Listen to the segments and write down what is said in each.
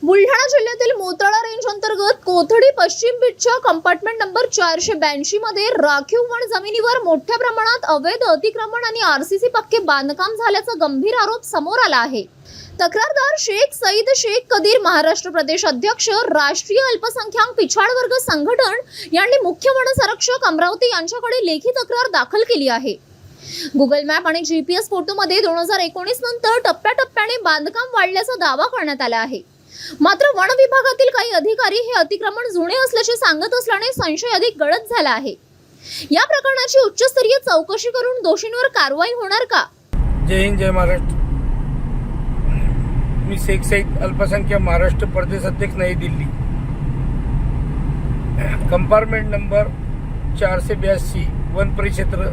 बुलढाणा जिल्ह्यातील मोताळा रेंज अंतर्गत कोथडी पश्चिम बीटच्या कंपार्टमेंट नंबर 482 मध्ये राखीव वन जमिनीवर मोठ्या प्रमाणात अवैध अतिक्रमण आणि आरसीसी पक्के बांधकाम झाल्याचा गंभीर आरोप समोर आला आहे। तक्रारदार शेख सईद शेख कदीर महाराष्ट्र प्रदेश अध्यक्ष राष्ट्रीय अल्पसंख्याक पिछाड वर्ग संघटन यांनी मुख्य वन संरक्षक अमरावती यांच्याकडे लेखी तक्रार दाखल केली आहे। गुगल मॅप आणि जीपीएस फोटोमध्ये 2019 नंतर टप्प्याटप्प्याने बांधकाम वाढल्याचा दावा करण्यात आला आहे। मात्र वन विभागातील काही अधिकारी हे अतिक्रमण जुने असल्याचे सांगत असल्याने संशय अधिक गडद झाला आहे। या प्रकरणाची उच्चस्तरीय चौकशी करून दोषींवर कारवाई होणार का? जय हिंद जय महाराष्ट्र। मी शेख सईद अल्पसंख्याक महाराष्ट्र प्रदेश अध्यक्ष नई दिल्ली। कंपार्टमेंट नंबर 482 वन परिक्षेत्र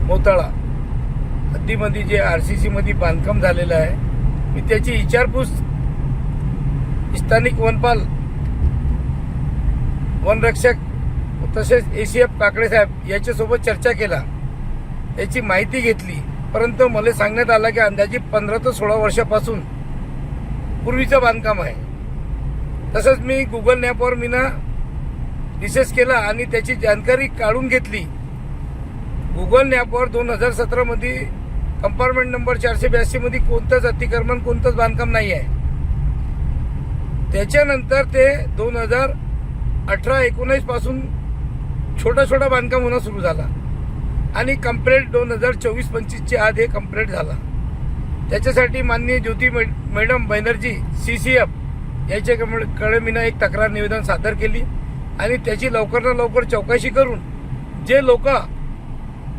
मोताळा हद्दीमध्ये जे आरसीसी मध्ये बांधकाम झालेलं आहे, मी त्याची विचारपूस स्थानिक वनपाल वनरक्षक तसेच एसीएफ काकडे साहेब याच्यासोबत चर्चा केला, याची माहिती घेतली। परंतु मला सांगण्यात आलं की अंदाजे 15 ते 16 वर्षापासून पूर्वीचं बांधकाम आहे। तसंच मी गुगल मॅपवर रिसर्च केला आणि त्याची जानकारी काढून घेतली। गुगल मॅपवर 2017 मध्ये कंपार्टमेंट नंबर 482 मध्ये कोणतंच अतिक्रमण कोणतंच बांधकाम नाही आहे। त्याच्यानंतर ते 2018-19 पासून छोटा बांधकाम होणं सुरू झाला आणि कंप्लीट 2024-25 च्या आत हे कंप्लीट झाला। त्याच्यासाठी माननीय ज्योती मॅडम बॅनर्जी CCF याच्याकडे मी एक तक्रार निवेदन सादर केली आणि त्याची लवकरात लवकर चौकशी करून जे लोक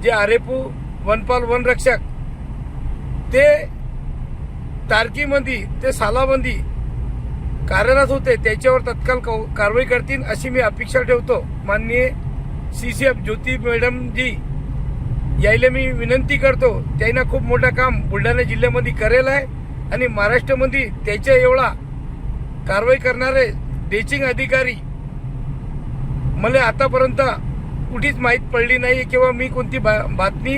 जे आरेपू वनपाल वनरक्षक ते तारकीमध्ये ते सालामध्ये कार्यरत होते त्याच्यावर तत्काळ कारवाई करतील अशी मी अपेक्षा ठेवतो। माननीय CCF ज्योती मॅडम जी यायला मी विनंती करतो, त्यांना खूप मोठं काम बुलढाणा जिल्ह्यामध्ये करेल आहे आणि महाराष्ट्रामध्ये त्याच्या एवढा कारवाई करणारे डेचिंग अधिकारी मला आतापर्यंत कुठेच माहीत पडली नाही किंवा मी कोणती बातमी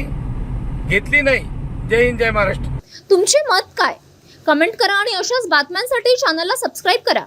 घेतली नाही। जय हिंद जय महाराष्ट्र। तुमचे मत काय? कमेंट करा आणि अशाच बातम्यांसाठी चॅनलला सबस्क्राइब करा।